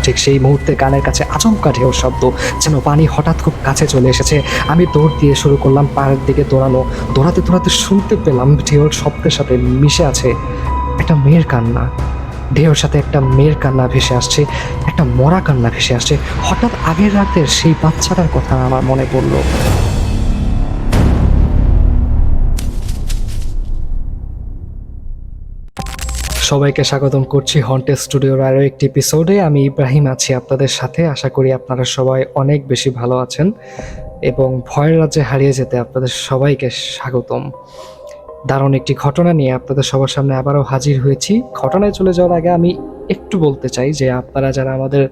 ঠিক সেই মুহূর্তে কানের কাছে আচমকা ঢেউর শব্দ, যেন পানি হঠাৎ খুব কাছে চলে এসেছে। আমি দৌড় দিয়ে শুরু করলাম পাড়ের দিকে দৌড়ানো। দৌড়াতে দৌড়াতে শুনতে পেলাম ঢেউর শব্দের সাথে মিশে আছে একটা মেয়ের কান্না। ঢেউর সাথে একটা মেয়ের কান্না ভেসে আসছে, একটা মরা কান্না ভেসে আসছে। হঠাৎ আগের রাতের সেই বাচ্চাটার কথা আমার মনে পড়ল। সবাইকে স্বাগতম করছি হন্টেড স্টুডিওর আরও একটি এপিসোডে। আমি ইব্রাহিম আছি আপনাদের সাথে। আশা করি আপনারা সবাই অনেক বেশি ভালো আছেন এবং ভয়ের রাজ্যে হারিয়ে যেতে আপনাদের সবাইকে স্বাগতম। দারুণ একটি ঘটনা নিয়ে আপনাদের সবার সামনে আবারও হাজির হয়েছি। ঘটনায় চলে যাওয়ার আগে আমি একটু বলতে চাই যে আপনারা যারা আমাদের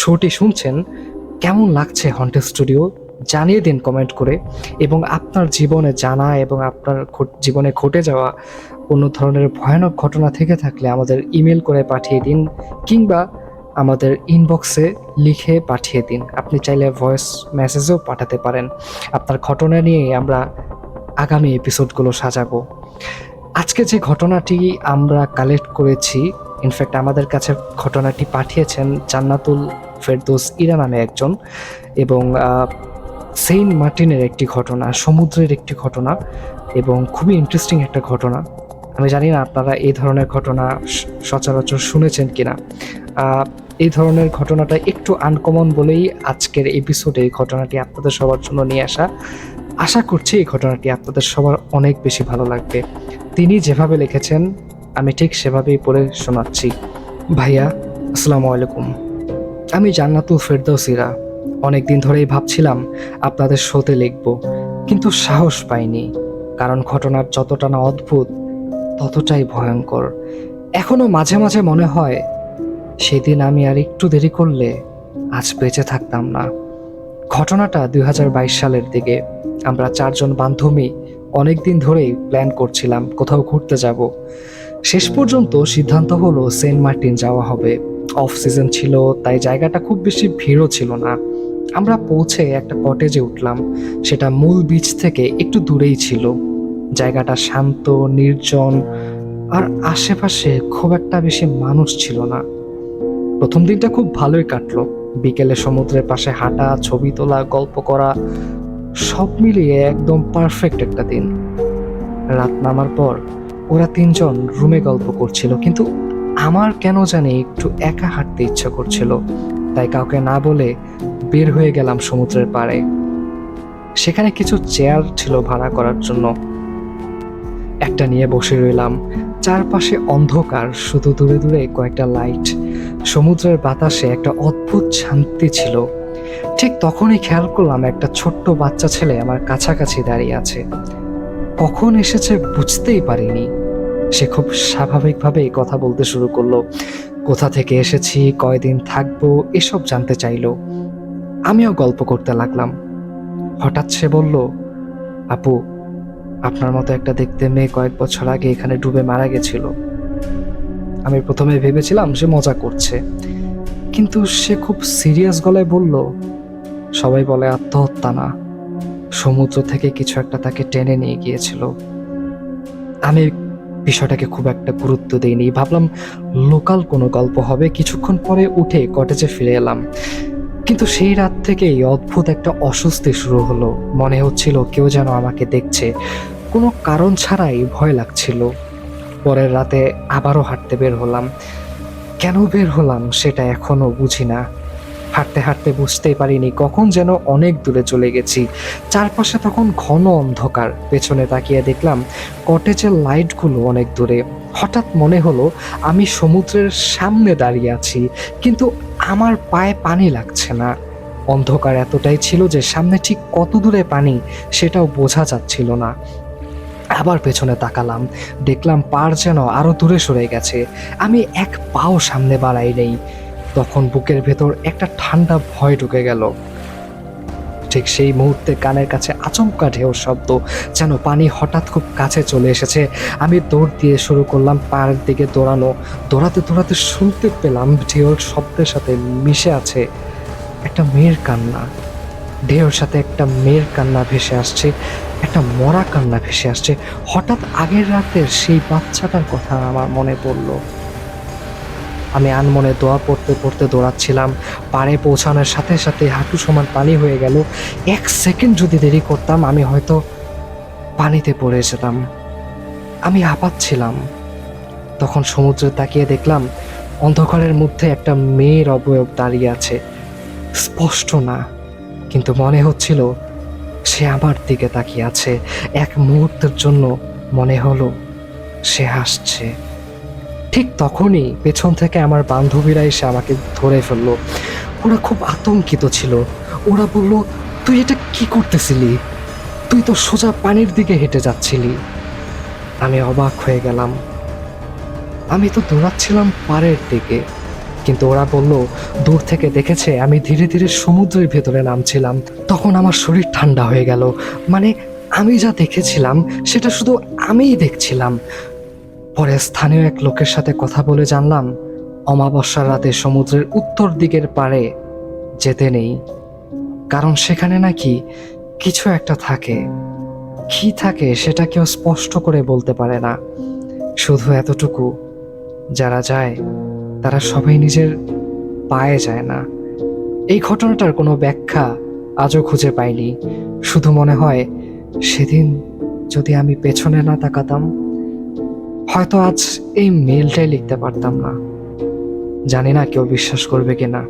শোটি শুনছেন, কেমন লাগছে হন্টেড স্টুডিও জানিয়ে দিন কমেন্ট করে। এবং আপনার জীবনে জানা এবং আপনার জীবনে ঘটে যাওয়া কোনো ধরনের ভয়ানক ঘটনা থেকে থাকলে আমাদের ইমেল করে পাঠিয়ে দিন, কিংবা আমাদের ইনবক্সে লিখে পাঠিয়ে দিন। আপনি চাইলে ভয়েস মেসেজও পাঠাতে পারেন। আপনার ঘটনা নিয়ে আমরা আগামী এপিসোডগুলো সাজাবো। আজকে যে ঘটনাটি আমরা কালেক্ট করেছি, ইনফ্যাক্ট আমাদের কাছে ঘটনাটি পাঠিয়েছেন জান্নাতুল ফেরদৌস ইরা নামে একজন, এবং সেন্ট মার্টিনের একটি ঘটনা, সমুদ্রের একটি ঘটনা, এবং খুবই ইন্টারেস্টিং একটা ঘটনা। আমি জানি না আপনারা এই ধরনের ঘটনা সচরাচর শুনেছেন কিনা। এই ধরনের ঘটনাটা একটু আনকমন বলেই আজকের এপিসোডে এই ঘটনাটি আপনাদের সবার জন্য নিয়ে আসা। আশা করছি এই ঘটনাটি আপনাদের সবার অনেক বেশি ভালো লাগবে। তিনি যেভাবে লিখেছেন আমি ঠিক সেভাবেই পড়ে শোনাচ্ছি। ভাইয়া, আসসালামু আলাইকুম। আমি জান্নাতুল ফেরদৌস ইরা। অনেকদিন ধরেই ভাবছিলাম আপনাদের শোতে লিখব, কিন্তু সাহস পাইনি, কারণ ঘটনার যতটা না অদ্ভুত ততটাই ভয়ঙ্কর। এখনো মাঝে মাঝে মনে হয় সেদিন আমি আর একটু দেরি করলে আজ বেঁচে থাকতাম না। ঘটনাটা 2022 সালের দিকে। আমরা 4 জন বান্ধবী অনেকদিন ধরেই প্ল্যান করছিলাম কোথাও ঘুরতে যাব। শেষ পর্যন্ত সিদ্ধান্ত হলো সেন্ট মার্টিন যাওয়া হবে। অফ সিজন ছিল, তাই জায়গাটা খুব বেশি ভিড়ও ছিল না। আমরা পৌঁছে একটা কটেজে উঠলাম। সেটা মূল বিচ থেকে একটু দূরেই ছিল। জায়গাটা শান্ত, নির্জন, আর আশেপাশে খুব একটা বেশি মানুষ ছিল না। প্রথম দিনটা খুব ভালোই কাটলো। বিকেলে সমুদ্রের পাশে হাঁটা, ছবি তোলা, গল্প করা, সব মিলিয়ে একদম পারফেক্ট একটা দিন। রাত নামার পর ওরা 3 জন রুমে গল্প করছিল, কিন্তু আমার কেন জানি একটু একা হাঁটতে ইচ্ছা করছিল। তাই কাউকে না বলে বের হয়ে গেলাম সমুদ্রের পাড়ে। সেখানে কিছু চেয়ার ছিল ভাড়া করার জন্য। একটা নিয়ে বসে রইলাম। চারপাশে অন্ধকার, শুধু দূরে দূরে কয়েকটা লাইট। সমুদ্রের বাতাসে একটা অদ্ভুত শান্তি ছিল। ঠিক তখনই খেয়াল করলাম একটা ছোট্ট বাচ্চা ছেলে আমার কাছাকাছি দাঁড়িয়ে আছে। কখন এসেছে বুঝতেই পারিনি। সে খুব স্বাভাবিকভাবেই কথা বলতে শুরু করলো। কোথা থেকে এসেছি, কয়দিন থাকবো, এসব জানতে চাইলো। আমিও গল্প করতে লাগলাম। হঠাৎ সে বলল, আপু, আপনার মতো একটা দেখতে মেয়ে কয়েক বছর আগে এখানে ডুবে মারা গেছিল। আমি প্রথমে ভেবেছিলাম সে মজা করছে, কিন্তু সে খুব সিরিয়াস গলায় বলল, সবাই বলে আত্মহত্যা না, সমুদ্র থেকে কিছু একটা তাকে টেনে নিয়ে গিয়েছিল। আমি বিষয়টাকে খুব একটা গুরুত্ব দিইনি, ভাবলাম লোকাল কোনো গল্প হবে। কিছুক্ষণ পরে উঠে কটেজে ফিরে এলাম। কিন্তু সেই রাত থেকেই অদ্ভুত একটা অস্বস্তি শুরু হলো। মনে হচ্ছিল কেউ যেন আমাকে দেখছে। কোনো কারণ ছাড়াই ভয় লাগছিল। পরের রাতে আবারও হাঁটতে বের হলাম। কেন বের হলাম সেটা এখনো বুঝি না। হাঁটতে হাঁটতে বুঝতেই পারিনি কখন যেন অনেক দূরে চলে গেছি। চারপাশে তখন ঘন অন্ধকার। পেছনে তাকিয়ে দেখলাম কটেজের লাইটগুলো অনেক দূরে। হঠাৎ মনে হলো আমি সমুদ্রের সামনে দাঁড়িয়ে আছি, কিন্তু আমার পায়ে পানি লাগছে না। অন্ধকার এতটাই ছিল যে সামনে ঠিক কত দূরে পানি সেটাও বোঝা যাচ্ছিল না। আবার পেছনে তাকালাম, দেখলাম পার যেন আরো দূরে সরে গেছে। আমি এক পাও সামনে বাড়াই নেই। তখন বুকের ভেতর একটা ঠান্ডা ভয় ঢুকে গেল। ঠিক সেই মুহূর্তে কানের কাছে আচমকা ঢেউর শব্দ, যেন পানি হঠাৎ খুব কাছে চলে এসেছে। আমি দৌড় দিয়ে শুরু করলাম পাড়ের দিকে দৌড়ানো। দৌড়াতে দৌড়াতে শুনতে পেলাম ঢেউর শব্দের সাথে মিশে আছে একটা মেয়ের কান্না। ঢেউর সাথে একটা মেয়ের কান্না ভেসে আসছে, একটা মরা কান্না ভেসে আসছে। হঠাৎ আগের রাতের সেই বাচ্চাটার কথা আমার মনে পড়ল। আমি আনমনে দোয়া পড়তে পড়তে দৌড়াচ্ছিলাম। পাড়ে পৌঁছানোর সাথে সাথে হাঁটু সমান পানি হয়ে গেল। 1 সেকেন্ড যদি দেরি করতাম আমি হয়তো পানিতে পড়ে যেতাম। আমি হাঁপাচ্ছিলাম। তখন সমুদ্রে তাকিয়ে দেখলাম অন্ধকারের মধ্যে একটা মেয়ের অবয়ব দাঁড়িয়ে আছে। স্পষ্ট না, কিন্তু মনে হচ্ছিল সে আমার দিকে তাকিয়ে আছে। এক মুহূর্তের জন্য মনে হলো সে হাসছে। ঠিক তখনই পেছন থেকে আমার বান্ধবীরা এসে আমাকে ধরে ফেললো। ওরা খুব আতঙ্কিত ছিল। ওরা বলল, তুই এটা কি করতেছিলি? তুই তো সোজা পানির দিকে হেঁটে যাচ্ছিলি। আমি অবাক হয়ে গেলাম। আমি তো দৌড়াচ্ছিলাম পাড়ের দিকে, কিন্তু ওরা বলল দূর থেকে দেখেছে আমি ধীরে ধীরে সমুদ্রের ভেতরে নামছিলাম। তখন আমার শরীর ঠান্ডা হয়ে গেল। মানে আমি যা দেখেছিলাম সেটা শুধু আমিই দেখছিলাম। পরে স্থানীয় এক লোকের সাথে কথা বলে জানলাম অমাবস্যার রাতে সমুদ্রের উত্তর দিকের পাড়ে যেতে নেই, কারণ সেখানে নাকি কিছু একটা থাকে। কি থাকে সেটা কেউ স্পষ্ট করে বলতে পারে না। শুধু এতটুকু, যারা যায় তারা সবাই নিজের পায়ে যায় না। এই ঘটনাটার কোনো ব্যাখ্যা আজও খুঁজে পাইনি। শুধু মনে হয় সেদিন যদি আমি পেছনে না তাকাতাম, হয়তো আজ এই মেলটাই লিখতে পারতাম না। জানি না কেউ বিশ্বাস করবে কিনা।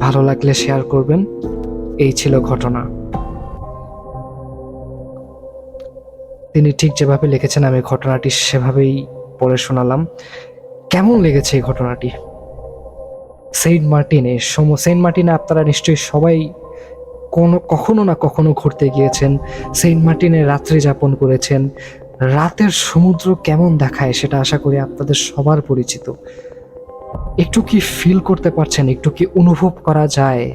ভালো লাগলে শেয়ার করবেন। এই ছিল ঘটনা। তিনি ঠিক যেভাবে লিখেছেন আমি ঘটনাটি সেভাবেই পড়ে শোনালাম। কেমন লেগেছে এই ঘটনাটি? সেন্ট মার্টিনে আপনারা নিশ্চয়ই সবাই কখনো না কখনো ঘুরতে গিয়েছেন। সেন্ট মার্টিনে রাত্রি যাপন করেছেন। রাতের সমুদ্র কেমন দেখায় সেটা আশা করি আপনাদের সবার পরিচিত। একটু কি ফিল করতে পারছেন? একটু কি অনুভব করা যায়?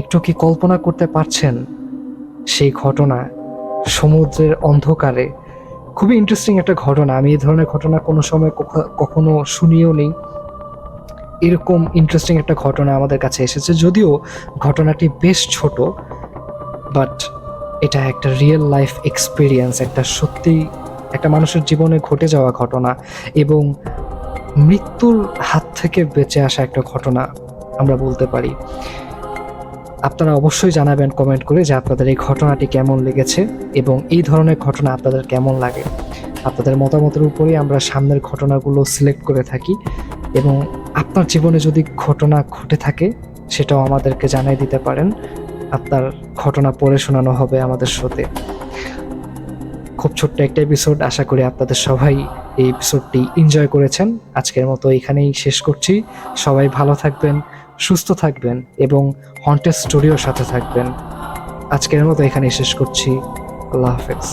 একটু কি কল্পনা করতে পারছেন সেই ঘটনা সমুদ্রের অন্ধকারে? খুবই ইন্টারেস্টিং একটা ঘটনা। আমি এই ধরনের ঘটনা কোনো সময় কখনো শুনিও নেই। এরকম ইন্টারেস্টিং একটা ঘটনা আমাদের কাছে এসেছে, যদিও ঘটনাটি বেশ ছোট, বাট এটা একটা রিয়েল লাইফ এক্সপিরিয়েন্স, একটা সত্যি একটা মানুষের জীবনে ঘটে যাওয়া ঘটনা এবং মৃত্যুর হাত থেকে বেঁচে আসা একটা ঘটনা আমরা বলতে পারি। আপনারা অবশ্যই জানাবেন কমেন্ট করে যে আপনাদের এই ঘটনাটি কেমন লেগেছে এবং এই ধরনের ঘটনা আপনাদের কেমন লাগে। আপনাদের মতামতের উপরেই আমরা সামনের ঘটনাগুলো সিলেক্ট করে থাকি এবং আপনার জীবনে যদি ঘটনা ঘটে থাকে সেটাও আমাদেরকে জানিয়ে দিতে পারেন। আপনার ঘটনা পড়ে শোনানো হবে আমাদের শোতে। খুব ছোট্ট একটা এপিসোড, আশা করি আপনাদের সবাই এই এপিসোডটি এনজয় করেছেন। আজকের মতো এখানেই শেষ করছি। সবাই ভালো থাকবেন, সুস্থ থাকবেন এবং হন্টেড স্টুডিওর সাথে থাকবেন। আজকের মতো এখানেই শেষ করছি। আল্লাহ হাফেজ।